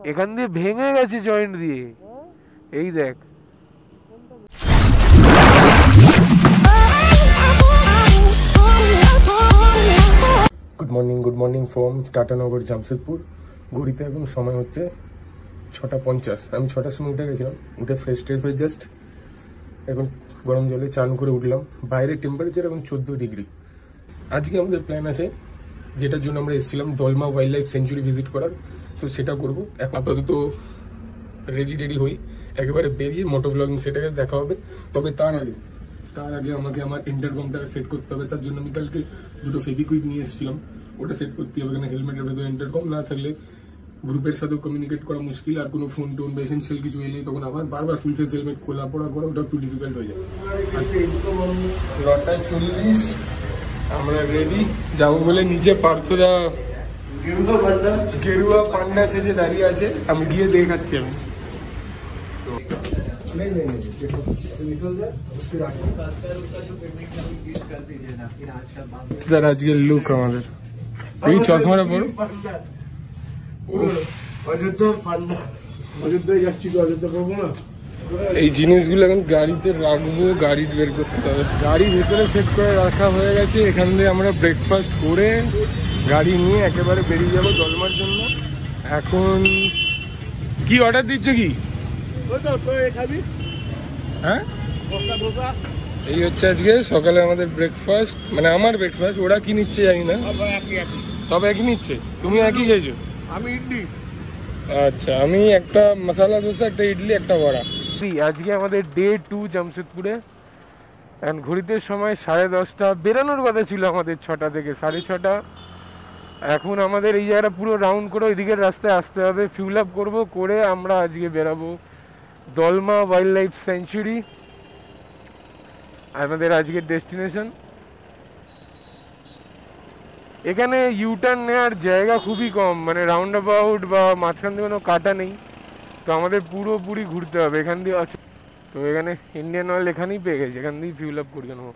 এখান দিয়ে ভেঙে গেছে জয়েন্ট দিয়ে, এই দেখ। Good morning from Tatanagar Jamshedpur. ঘড়িতে এখন সময় হচ্ছে 6:50। আমি 6টার সময় উঠে গেছিলাম, উঠে ফ্রেশ হয়ে জাস্ট এখন গরম জলে চান করে উঠলাম। বাইরের টেম্পারেচার এখন 14 ডিগ্রি। আজকে আমাদের প্ল্যান আছে, যেটার জন্য আমরা এসেছিলাম Dalma wild life century visit করার, তো সেটা করবো। আপাতত রেডি হই, একেবারে বেরিয়ে মোটো ব্লগিং সেটাকে দেখা হবে। তবে তার আগে আমাকে আমার ইন্টারকমটা সেট করতে হবে। তার জন্য আমি কালকে দুটো ফেবিকুইক নিয়ে এসেছিলাম, ওটা সেট করতে হবে। কেন হেলমেটের ভেতরে ইন্টারকম না থাকলে গ্রুপের সাথেও কমিউনিকেট করা মুশকিল, আর কোনো ফোন টোন বা এসেন্সিয়াল কিছু এলে তখন আবার বারবার ফুল ফেস হেলমেট খোলা পড়া করা, ওটা একটু ডিফিকাল্ট হয়ে যায়। আজকে 9:40 আমরা রেডি যাবো বলে নিচে পার্থদা গেরুয়া পান্ডা সেজে দাঁড়িয়ে আছে, আমি গিয়ে দেখাচ্ছি। আমি আজকের লুক আমাদের এই চশমাটা পড়ো। এই জিনিসগুলো এখন গাড়িতে রাখবো, গাড়ি বের করতে হবে। গাড়ি ভেতরে সেট করে রাখা হয়ে গেছে। এখান থেকে আমরা ব্রেকফাস্ট করে গাড়ি নিয়ে একেবারে বেরিয়ে যাবো দলমার জন্য। এখন কি অর্ডার দিচ্ছ কি? হ্যাঁ, এই হচ্ছে আজকে সকালে আমাদের ব্রেকফাস্ট, মানে আমার ব্রেকফাস্ট। ওরা কি নিচ্ছে জানি না, সব একই নিচ্ছে। তুমি একই খেয়েছো? আমি ইডলি। আচ্ছা, আমি একটা মশলা দোসা, একটা ইডলি, একটা বড়া। আজকে আমাদের ডে 2 জামশেদপুরে। এখন ঘড়িতে সময় 10:30। বেরানোর কথা ছিল আমাদের 6টা থেকে 6:30। এখন আমাদের এই জায়গাটা পুরো রাউন্ড করে ওইদিকের রাস্তায় আসতে হবে, ফিউল আপ করবো, করে আমরা আজকে বেরাবো দলমা ওয়াইল্ড লাইফ সেঞ্চুরি, আমাদের আজকের ডেস্টিনেশন। এখানে ইউটার্ন নেওয়ার জায়গা খুবই কম, মানে রাউন্ড অ্যাবাউট বা মাঝখান দিয়ে কোনো কাটা নেই, তো আমাদের পুরোপুরি ঘুরতে হবে এখান দিয়ে। তো এখানে ইন্ডিয়ান অয়েল এখানেই পেয়ে গেছে, এখান দিয়েই ফিউল আপ করে নেবো।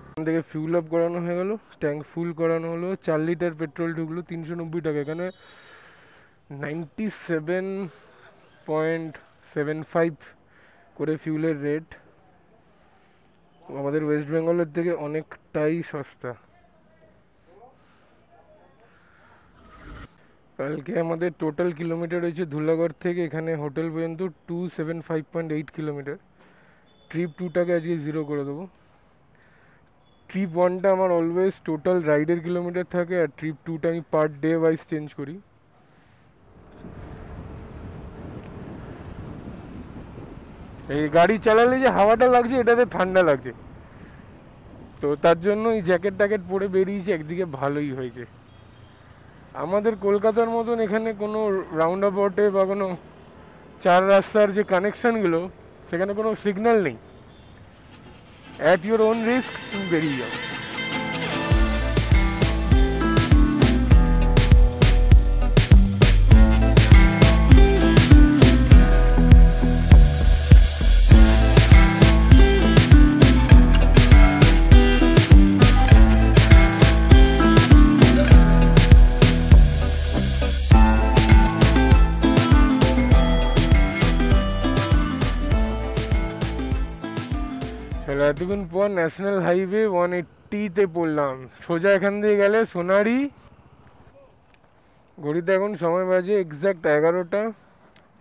এখান থেকে ফিউল আপ করানো হয়ে গেল, ট্যাঙ্ক ফুল করানো হলো, 4 লিটার পেট্রোল ঢুকলো। 390 টাকা। এখানে 97.75 করে ফিউলের রেট। আমাদের ওয়েস্ট বেঙ্গলের থেকে অনেকটাই সস্তা। কালকে আমাদের টোটাল কিলোমিটার হয়েছে ধুলাগড় থেকে এখানে হোটেল পর্যন্ত 275.8 কিলোমিটার। ট্রিপ 2টাকে আজকে 0 করে দেবো। ট্রিপ 1টা আমার অলওয়েজ টোটাল রাইডের কিলোমিটার থাকে, আর ট্রিপ 2টা আমি পার ডে ওয়াইজ চেঞ্জ করি। এই গাড়ি চালালে যে হাওয়াটা লাগছে, এটাতে ঠান্ডা লাগছে, তো তার জন্য এই জ্যাকেট ট্যাকেট পরে বেরিয়েছি। একদিকে ভালোই হয়েছে। আমাদের কলকাতার মতন এখানে কোনো রাউন্ড অ্যাবাউটে বা কোনো 4 রাস্তার যে কানেকশানগুলো, সেখানে কোনো সিগন্যাল নেই। অ্যাট ইউর ওন রিস্ক তুমি বেরিয়ে যাও। এতক্ষণ পর ন্যাশনাল হাইওয়ে 180-তে পড়লাম। সোজা এখান দিয়ে গেলে সোনারি। ঘড়িতে এখন সময় বাজে এক্স্যাক্ট 11টা।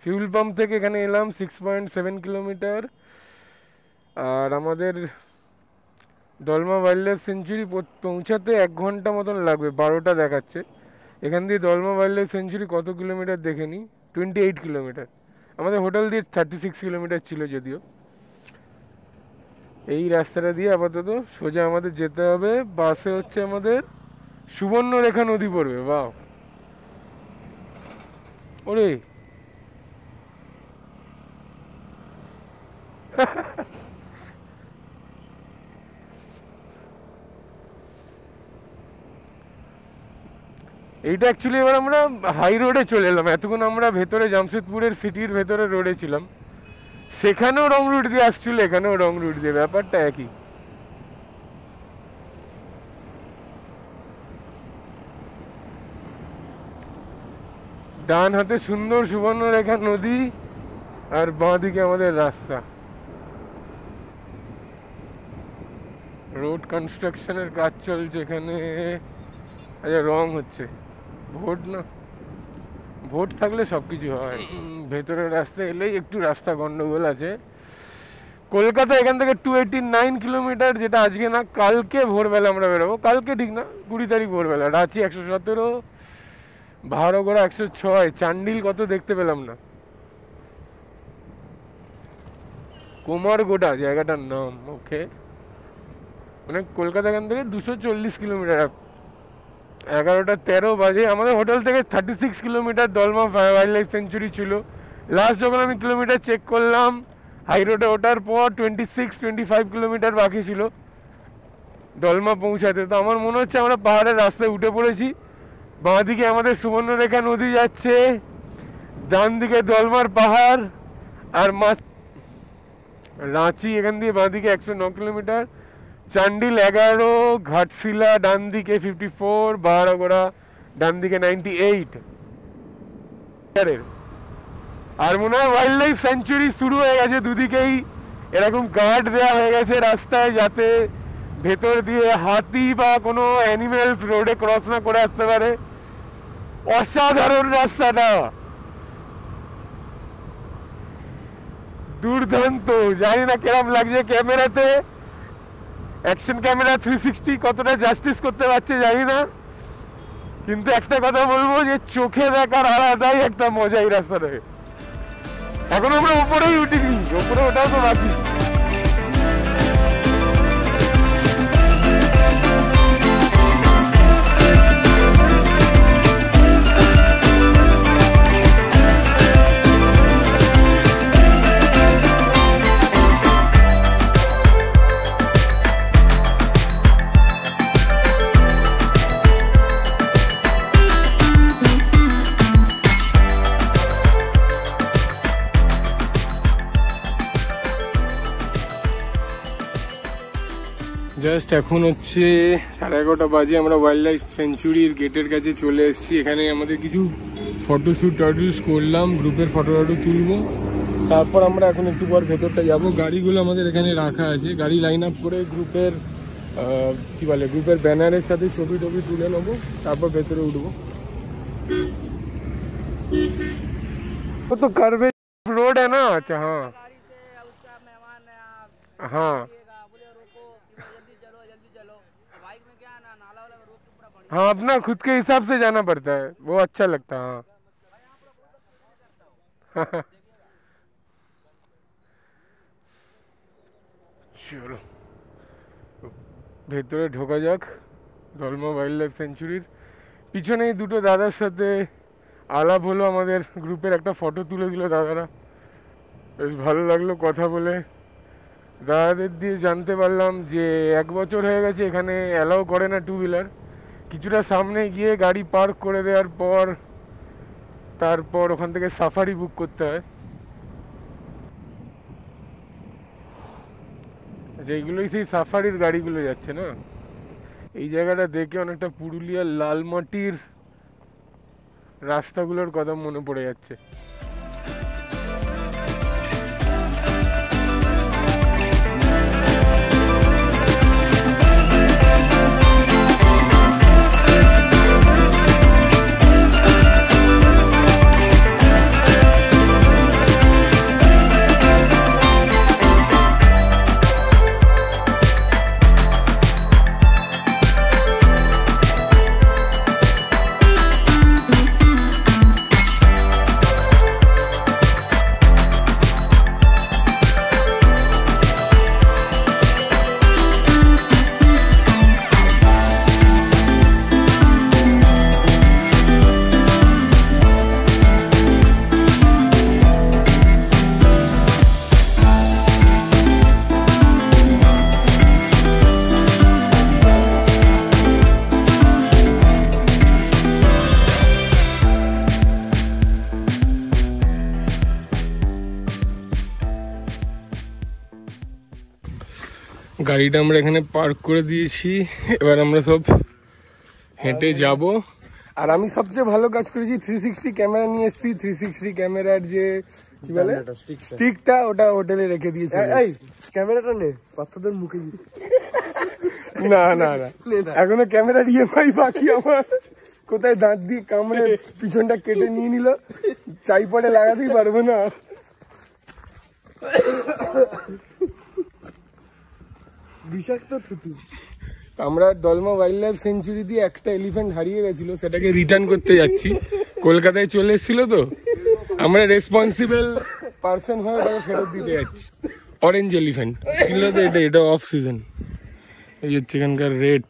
ফিউল পাম্প থেকে এখানে এলাম 6.7 কিলোমিটার। আর আমাদের দলমা ওয়াইল্ড লাইফ সেঞ্চুরি পৌঁছাতে 1 ঘন্টা মতন লাগবে, 12টা দেখাচ্ছে। এখান দিয়ে দলমা ওয়াইল্ড লাইফ সেঞ্চুরি কত কিলোমিটার দেখে নিই, 28 কিলোমিটার। আমাদের হোটেল দিয়ে 36 কিলোমিটার ছিল যদিও। এই রাস্তাটা দিয়ে আপাতত সোজা আমাদের যেতে হবে। বাসে হচ্ছে আমাদের সুবর্ণরেখা নদী পড়বে। বাহ, ওরে এইটা অ্যাকচুয়ালি এবার আমরা হাই রোডে চলে এলাম। এতক্ষণ আমরা ভেতরে জামশেদপুরের সিটির ভেতরে রোডে ছিলাম, সেখানেও রং রুট দিয়ে আসছিল, এখানেও রং রুট দিয়ে, ব্যাপারটা একই। ডান হাতে সুন্দর সুবর্ণরেখা নদী, আর বাঁ দিকে আমাদের রাস্তা। রোড কনস্ট্রাকশনের কাজ চলছে এখানে। আচ্ছা, রং হচ্ছে, ভোট না, ভোট থাকলে সবকিছু হয়। ভেতরের রাস্তা এলেই একটু রাস্তা গন্ডগোল আছে। কলকাতা এখান থেকে 289 কিলোমিটার, যেটা আজকে না কালকে ভোরবেলা আমরা বেরোবো। কালকে ঠিক না, 20 তারিখ ভোরবেলা। রাঁচি 117, ভাড়গড়া 106, চান্ডিল কত দেখতে পেলাম না। কুমারগোডা জায়গাটার নাম। ওকে, মানে কলকাতা এখান থেকে 240 কিলোমিটার। 11:13 বাজে। আমাদের হোটেল থেকে 36 kilometre Dalma wild life century ছিল। লাস্ট যখন আমি কিলোমিটার চেক করলাম, হাই রোডে ওঠার পর 26-25 কিলোমিটার বাকি ছিল দলমা পৌঁছাতে। তো আমার মনে হচ্ছে আমরা পাহাড়ের রাস্তায় উঠে পড়েছি। বাঁ দিকে আমাদের সুবর্ণরেখা নদী যাচ্ছে, ডান দিকে দলমার পাহাড়, আর রাঁচি এখান দিয়ে বাঁ দিকে 109 কিলোমিটার, চান্ডিল 11, ঘাটশিলা ডান দিকে 54, বাহারাগোড়া ডান দিকে 98। আর মনে হয় ওয়াইল্ড লাইফ সেঞ্চুরি শুরু হয়ে গেছে। দুদিকেই এরকম গার্ড দেওয়া হয়ে গেছে রাস্তায়, যাতে ভেতর দিয়ে হাতি বা কোনো অ্যানিমেলস রোডে ক্রস না করে আসতে পারে। অসাধারণ রাস্তাটা, দুর্দান্ত। জানি না কেরম লাগছে ক্যামেরাতে, অ্যাকশন ক্যামেরা 360 কতটা জাস্টিস করতে পারছে জানি না, কিন্তু একটা কথা বলবো যে চোখে দেখার আলাদাই একটা মজা এই রাস্তাটাকে। এখন আমরা উপরেই উঠিনি, উপরে ওটাও তো বাকি। জাস্ট এখন হচ্ছে 11:30 বাজে। আমরা ওয়াইল্ড লাইফ সেঞ্চুরির গেটের কাছে চলে এসেছি। এখানে আমাদের কিছু ফটোশ্যুট করলাম, গ্রুপের ফটো তুলবো। তারপর আমরা এখন একটু পর ভেতরটা যাব। গাড়িগুলো আমাদের এখানে রাখা আছে, গাড়ি লাইন আপ করে গ্রুপের কি বলে, গ্রুপের ব্যানারের সাথে ছবি তুলে নেবো, তারপর ভেতরে উঠবো। তো কার্ভে रोड है ना। अच्छा, हाँ हाँ हाँ, अपना खुद के हिसाब से जाना पड़ता है, वो अच्छा लगता है। हाँ চলো ভেতরে ঢোকা যাক দলমা ওয়াইল্ড লাইফ সেঞ্চুরির। পিছনেই দুটো দাদার সাথে আলাপ হলো, আমাদের গ্রুপের একটা ফটো তুলে দিল দাদারা, বেশ ভালো লাগলো কথা বলে। দাদাদের দিয়ে জানতে পারলাম যে 1 বছর হয়ে গেছে এখানে অ্যালাউ করে না 2 হুইলার। কিছুটা সামনে গিয়ে গাড়ি পার্ক করে দেওয়ার পর তারপর ওখান থেকে সাফারি বুক করতে হয়। যেইগুলোই সেই সাফারির গাড়িগুলো যাচ্ছে না। এই জায়গাটা দেখে অনেকটা পুরুলিয়ার লালমাটির রাস্তাগুলোর কথা মনে পড়ে যাচ্ছে। গাড়িটা আমরা এখানে পার্ক করে দিয়েছি, এবার আমরা সব হেঁটে যাব। আর আমি সবচেয়ে ভালো কাজ করেছি, 360 ক্যামেরা নিয়ে এসেছি। 360 ক্যামেরার যে কি বলে স্টিকটা, ওটা হোটেলে রেখে দিয়েছি। এই ক্যামেরাটা নে, বাচ্চাদের মুখে না না না, এখনো ক্যামেরার ইএমআই বাকি আমার। কোথায় দাঁত দিয়ে কামড়ে পিছনটা কেটে নিয়ে নিল, চাই পড়ে লাগাতেই পারবো না। বিষাক্ত থুতু। আমরা ডলমা ওয়াইল্ড লাইফ সেঞ্চুরি দিয়ে একটা এলিফ্যান্ট হারিয়ে গেছিল, সেটাকে রিটার্ন করতে যাচ্ছি। কলকাতায় চলে এসেছিল তো, আমরা রেসপন্সিবল পার্সন হয়ে ওটাকে ফেরত দিতে যাচ্ছি। অরেঞ্জ এলিফ্যান্ট ছিল তো, এটা অফ সিজন। এই হচ্ছে এখানকার রেট,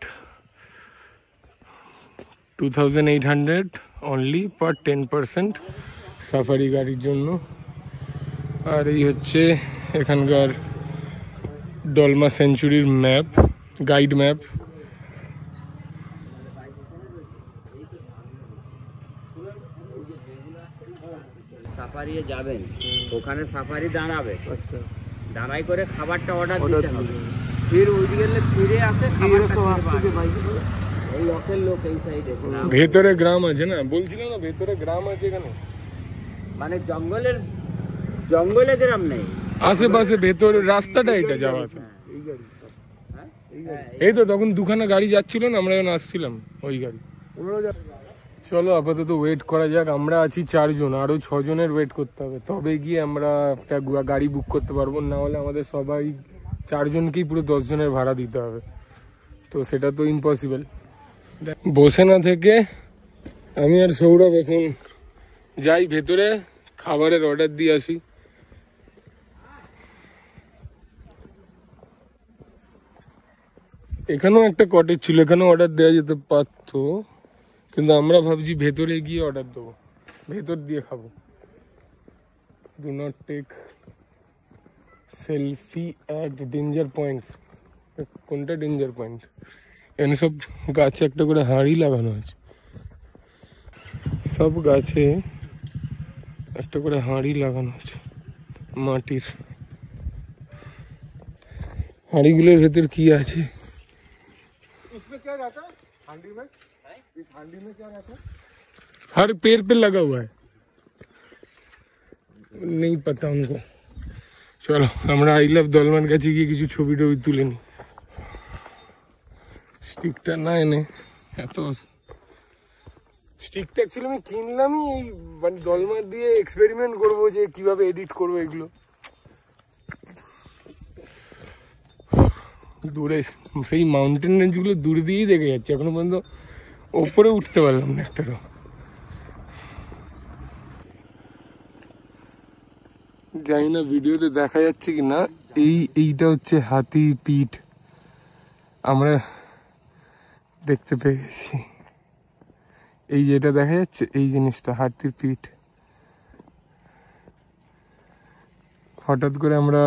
2800 অনলি পার 10% সাফারি গাড়ির জন্য। আর এই হচ্ছে এখানকার ডলমা সেঞ্চুরির ম্যাপ, গাইড ম্যাপ। সাফারি যাবেন, ওখানে সাফারি দাঁড়াবে, দাঁড়াই করে খাবারটা অর্ডার দিতে হবে, ফির ওইদিকে ফিরে আসে এই লোকের লোক এই সাইডে। ভেতরে গ্রাম আছে না, বলছিলাম না ভেতরে গ্রাম আছে এখানে, মানে জঙ্গলে গ্রাম নেই, আশেপাশে ভেতরে রাস্তাটা এটা যাওয়া। এই তো তখন দুখানা গাড়ি যাচ্ছিল না, আমরা যখন আসছিলাম ওই গাড়ি। চলো আপাতত ওয়েট করা যাক। আমরা আছি 4 জন, আরো 6 জনের ওয়েট করতে হবে, তবে গিয়ে আমরা একটা গাড়ি বুক করতে পারবো। না হলে আমাদের সবাই 4 জনকেই পুরো 10 জনের ভাড়া দিতে হবে, তো সেটা তো ইম্পসিবল। বসে না থেকে আমি আর সৌরভ এখন যাই ভেতরে, খাবারের অর্ডার দিয়ে আসি। এখানেও একটা কটেজ ছিল, এখানেও অর্ডার দেওয়া যেতে পারতো, কিন্তু আমরা ভাবছি ভেতরে গিয়ে অর্ডার দেবো, ভেতর দিয়ে খাবো। Do not take selfie at danger points. কোনটা ডেঞ্জার পয়েন্ট? এখানে সব গাছে একটা করে হাঁড়ি লাগানো আছে, সব গাছে একটা করে হাঁড়ি লাগানো আছে মাটির। হাঁড়িগুলোর ভেতর কি আছে? हर पेड़ पे लगा हुआ है, नहीं पता उनको। চলো আমরা আই লাভ দলমান কাছে গিয়ে কিছু ছবি টবি তুলে নি। স্টিকটা না এনে, এত স্টিকটা অ্যাকচুয়ালি আমি কিনলামই এই মানে দলমার দিয়ে এক্সপেরিমেন্ট করবো যে কিভাবে এডিট করবো এগুলো। দূরে সেই মাউন্টেন রেঞ্জ গুলো দূর দিয়েই দেখে যাচ্ছে, এখনো পর্যন্ত ওপরে উঠতে পারলাম না একটারও। জানি না ভিডিওতে দেখা যাচ্ছে কি না, এইটা হচ্ছে হাতি পিঠ, আমরা দেখতে পেয়ে গেছি। এই যেটা দেখা যাচ্ছে এই জিনিসটা হাতির পিঠ। হঠাৎ করে আমরা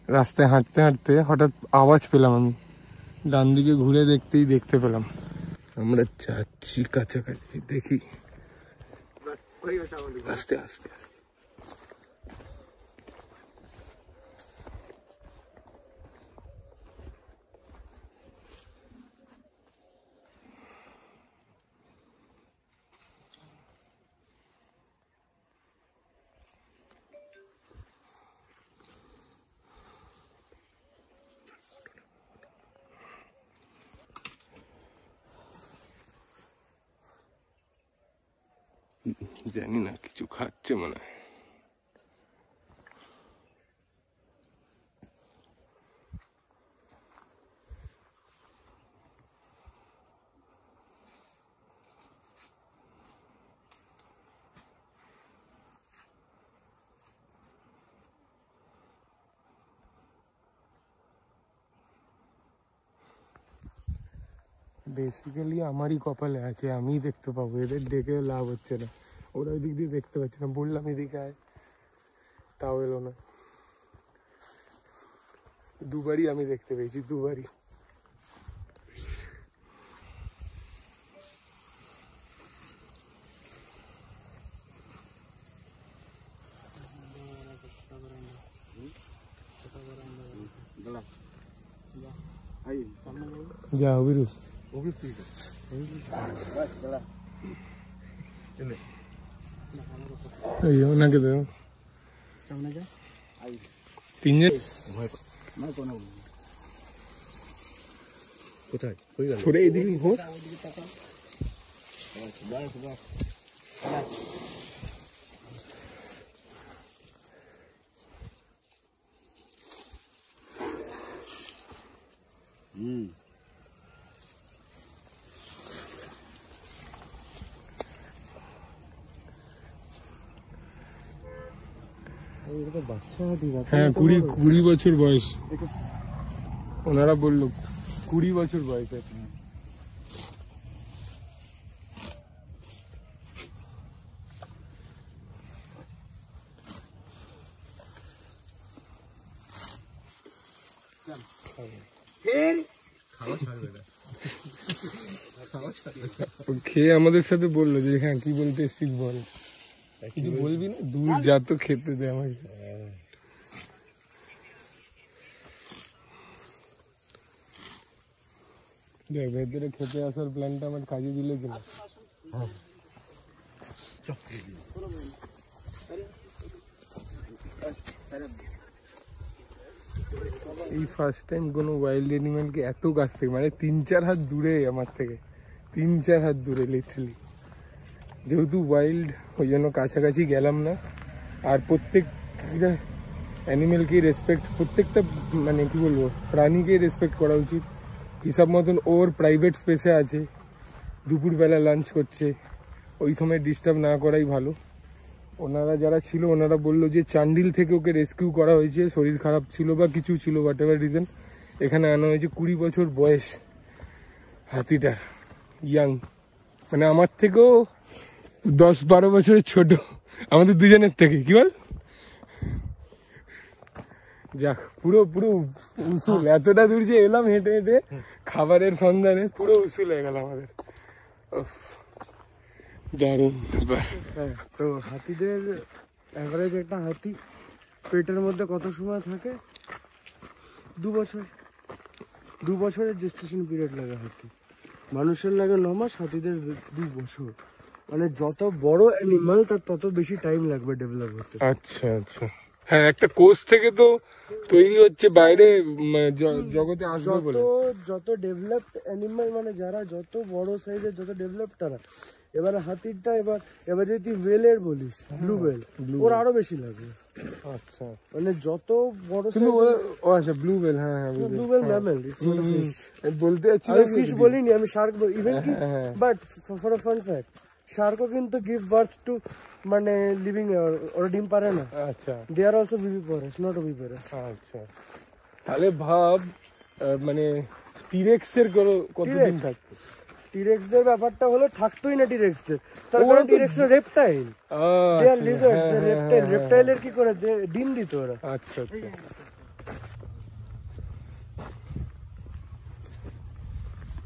রাস্তায় হাঁটতে হাঁটতে হঠাৎ আওয়াজ পেলাম, আমি ডান দিকে ঘুরে দেখতে পেলাম। আমরা যাচ্ছি কাছাকাছি, দেখি আস্তে আস্তে আস্তে। জানি না, কিছু খাচ্ছে মনে হয়। বেসিক্যালি আমারই কপালে আছে, আমিই দেখতে পাবো, এদের দেখে লাভ হচ্ছে না। ওরা ওই দিক দিয়ে দেখতে পাচ্ছে না, বললাম এদিকে আয়, তাও এলো না। দুবারই আমি দেখতে পেয়েছি, দুবারই। যা অভিরু ওনাকে দেবো তিনজন কোথায় সরে এদিকে হোক হ্যাঁ 20 বছর বয়স ওনারা বললো 20 বছর বয়স আছে খেয়ে আমাদের সাথে বললো যে হ্যাঁ কি বলতে এসছিস বল কিছু বলবি না দূর যা তো খেতে দে আমাকে দেখ ভেতরে খেতে আসার প্ল্যানটা আমার কাজে দিলে কিনা এই ফার্স্ট টাইম কোনো ওয়াইল্ড অ্যানিমালকে এত কাছ থেকে মানে 3-4 হাত দূরে আমার থেকে 3-4 হাত দূরে লিটারালি যেহেতু ওয়াইল্ড ওই জন্য কাছাকাছি গেলাম না আর প্রত্যেকটা অ্যানিমেলকেই রেসপেক্ট প্রত্যেকটা মানে কি বলবো প্রাণীকেই রেসপেক্ট করা উচিত হিসাব মতন ওর প্রাইভেট স্পেসে আছে দুপুরবেলা লাঞ্চ করছে ওই সময় ডিস্টার্ব না করাই ভালো ওনারা যারা ছিল ওনারা বললো যে চান্ডিল থেকে ওকে রেস্কিউ করা হয়েছে শরীর খারাপ ছিল বা কিছু ছিল হোয়াট এভার রিজন এখানে আনা হয়েছে 20 বছর বয়স হাতিটার ইয়াং মানে আমার থেকেও 10-12 বছরের ছোট আমাদের দুজনের থেকে কি বল যাক পুরো পুরো উসুল এতটা দূর যে এলাম হেঁটে হেঁটে খাবারের সন্ধানে পুরো উসুল হয়ে গেল আমাদের দারুণ ব্যাপার তো হাতিদের অ্যাভারেজ একটা হাতি পেটের মধ্যে কত সময় থাকে 2 বছর 2 বছরের জেস্টেশন পিরিয়ড লাগে হাতি মানুষের লাগে 9 মাস হাতিদের 2 বছর মানে যত বড় অ্যানিমাল তার তত বেশি টাইম লাগবে ডেভেলপ হতে আচ্ছা আচ্ছা হ্যাঁ একটা কোষ থেকে তো তৈরি হচ্ছে বাইরে জগতে আসবে বলে যত ডেভেলপড অ্যানিমাল মানে যারা যত বড় সাইজের যত ডেভেলপড তারা এবার হাতিরটা এবার যদি ওয়েলের বলিস ব্লু ওয়েল ওর আরো বেশি লাগবে আচ্ছা মানে যত বড় ও আচ্ছা ব্লু ওয়েল হ্যাঁ হ্যাঁ ব্লু ওয়েল ম্যামেল বলতে যাচ্ছি আমি ফিশ বলিনি আমি শার্ক বলি ইভেন কি but for a fun fact শার্কও কিন্তু গিভ বার্থ টু মানে লিভিং ওরা ডিম পারে না আচ্ছা they are also viviparous not oviparous আচ্ছা তাহলে ভাব মানে টিরেক্স এর কতদিন থাকতো টিরেক্স দের ব্যাপারটা হলো থাকতোই না টিরেক্স দের তার কারণ টিরেক্স এর রেপটাইল দে আর লিজার্ডস দে রেপটাইলের কি করে ডিম দিত ওরা আচ্ছা আচ্ছা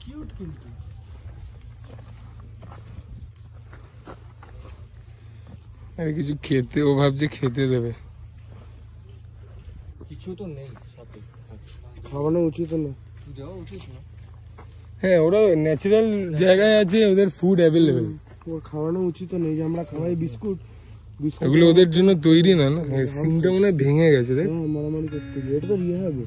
কিউট কিন্তু আরে কিছু খেতে ও ভাবছে খেতে দেবে কিছু তো নেই সাথে খাওয়ানো উচিত না দেওয়া উচিত না হ্যাঁ ওরা ন্যাচারাল জায়গায় আছে ওদের ফুড অ্যাভেলেবেল ওর খাওয়ানো উচিত নেই যে আমরা খাওয়াই বিস্কুট এগুলো ওদের জন্য তৈরি না না সিংটা মনে হয় ভেঙে গেছে দেখ মারামারি করতে গিয়ে এটা তো ইয়ে হবে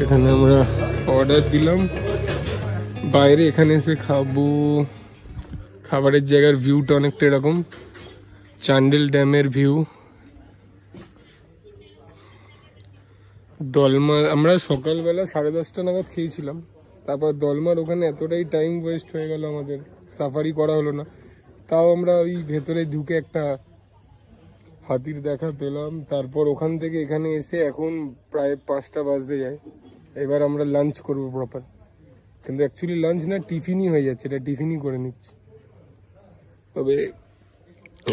এখানে আমরা অর্ডার দিলাম বাইরে এখানে এসে খাবো খাবারের জায়গার ভিউটা অনেকটা এরকম চান্ডেল ড্যামের ভিউ দলমা আমরা সকালবেলা 10:30 নাগাদ খেয়েছিলাম তারপর দলমার ওখানে এতটাই টাইম ওয়েস্ট হয়ে গেল আমাদের সাফারি করা হলো না তাও আমরা ওই ভেতরে ঢুকে একটা হাতির দেখা পেলাম তারপর ওখান থেকে এখানে এসে এখন প্রায় 5টা বাজতে যায় এবার আমরা লাঞ্চ করবো প্রপার কিন্তু অ্যাকচুয়ালি লাঞ্চ না টিফিনই হয়ে যাচ্ছে এটা টিফিনই করে নিচ্ছি তবে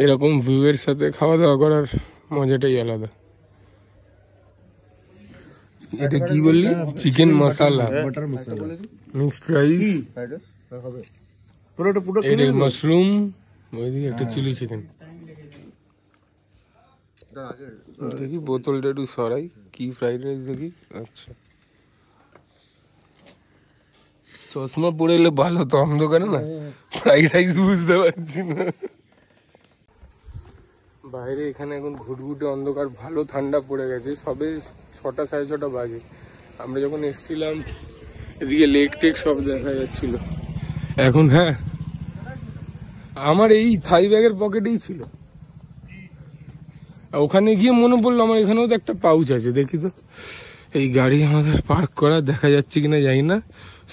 এরকম ভিউয়ের সাথে খাওয়া দাওয়া করার মজাটাই আলাদা এটা কি বললি? চিকেন মশলা, বাটার মশলা, মিক্সড রাইস, পুরোটা পুরো এটা মাশরুম, ওইদিকে একটা চিলি চিকেন। দেখি বোতলটা একটু সরাই, কি ফ্রাইড রাইস দেখি। আচ্ছা, চশমা পরে এলে ভালো তো, অন্ধকারে না ফ্রাইড রাইস বুঝতে পারছি না। বাইরে এখানে এখন ঘুটঘুটে অন্ধকার, ভালো ঠান্ডা পড়ে গেছে, সবে 6টা 6:30 বাজে। আমরা যখন এসছিলাম এদিকে লেক টেক সব দেখা যাচ্ছিল। এখন হ্যাঁ, আমার এই থাই ব্যাগের পকেটেই ছিল। ওখানে গিয়ে মনে পড়লো আমার এখানেও তো একটা পাউচ আছে, দেখি তো। এই গাড়ি আমাদের পার্ক করা দেখা যাচ্ছে কিনা জানি না,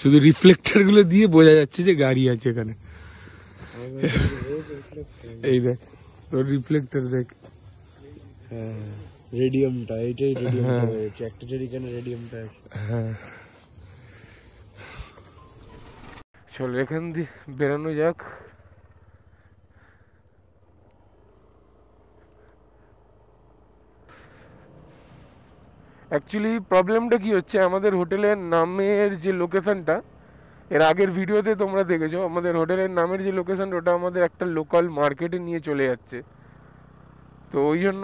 শুধু রিফ্লেক্টর গুলো দিয়ে বোঝা যাচ্ছে যে গাড়ি আছে এখানে। এই দেখ তোর রিফ্লেক্টর দেখ। হ্যাঁ, রেডিয়ামটা, এটাই রেডিয়ামটা হয়েছে, একটা জেরিকানে রেডিয়ামটা আছে। হ্যাঁ, চল এখান দিয়ে বেরানো যাক। অ্যাকচুয়ালি প্রবলেমটা কি হচ্ছে, আমাদের হোটেলের নামের যে লোকেশনটা, এর আগের ভিডিওতে তোমরা দেখেছো, আমাদের হোটেলের নামের যে লোকেশন, ওটা আমাদের একটা লোকাল মার্কেটে নিয়ে চলে যাচ্ছে। তো ওই জন্য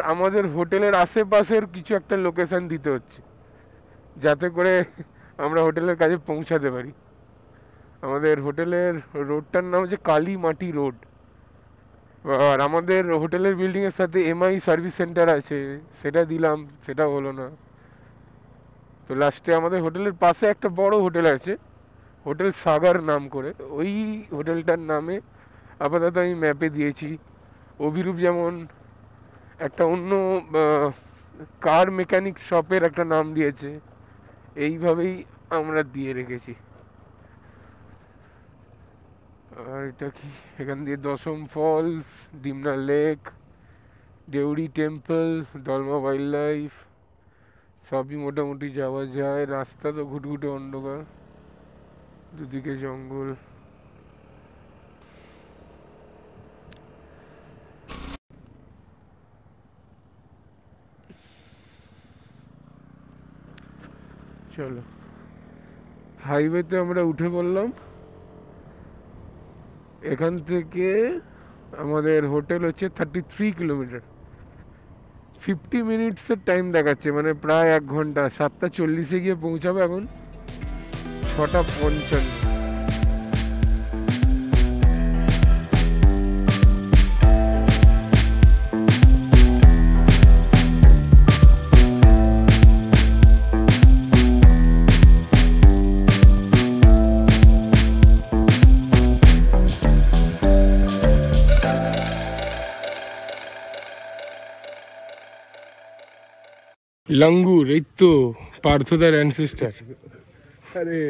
আমাদের হোটেলের আশেপাশের কিছু একটা লোকেশন দিতে হচ্ছে, যাতে করে আমরা হোটেলের কাছে পৌঁছাতে পারি। আমাদের হোটেলের রোডটার নাম হচ্ছে কালীমাটি রোড। আর আমাদের হোটেলের বিল্ডিংয়ের সাথে এমআই সার্ভিস সেন্টার আছে, সেটা দিলাম, সেটা হলো না। তো লাস্টে আমাদের হোটেলের পাশে একটা বড় হোটেল আছে, হোটেল সাগর নাম করে, ওই হোটেলটার নামে আপাতত আমি ম্যাপে দিয়েছি। অভিরূপ যেমন একটা অন্য কার মেকানিক শপের একটা নাম দিয়েছে, এইভাবেই আমরা দিয়ে রেখেছি। আর এটা কি, এখান দিয়ে দশম false, Dimna lake, Deori temple, Dalma wild life সবই মোটামুটি যাওয়া যায়। রাস্তা তো ঘুটঘুটে অন্ধকার, দুদিকে জঙ্গল। চলো, হাইওয়েতে আমরা উঠে পড়লাম। এখান থেকে আমাদের হোটেল হচ্ছে 33 কিলোমিটার, 50 মিনিটসের টাইম দেখাচ্ছে, মানে প্রায় 1 ঘন্টা। 7:40 গিয়ে পৌঁছাবো, এখন 6:55। লাঙ্গুর, এই তো পার্থদার অ্যানসেস্টার। আরে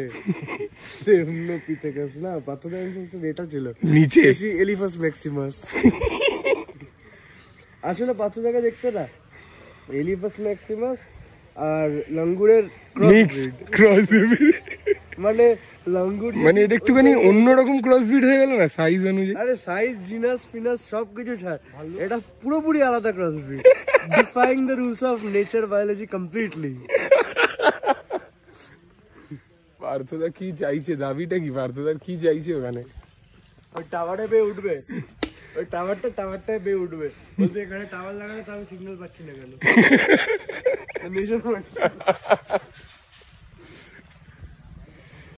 সেমনো পিথাগোরাস না, পাথরের অ্যানসেস্টর এটা ছিল নিচে এলিফাস ম্যাক্সিমাস। আসলে পাথর জায়গা দেখতে না, এলিফাস ম্যাক্সিমাস আর লাঙ্গুরের ক্রস, মানে লাঙ্গুর মানে এটা একটুখানি অন্যরকম ক্রসবিট হয়ে গেল না সাইজ অনুযায়ী। আরে সাইজ, জিনাস ফিনাস সবকিছু ছাড়, এটা পুরোপুরি আলাদা crossbreed, defying the rules of nature biology completely. পার্থদা কি চাইছে, দাবিটা কি পার্থদার কি চাইছে ওখানে? ওই টাওয়ারে বেয়ে উঠবে, ওই টাওয়ারটায় বেয়ে উঠবে, বলতে এখানে টাওয়ার লাগানো, তো আমি সিগন্যাল পাচ্ছি না কেন। নিজের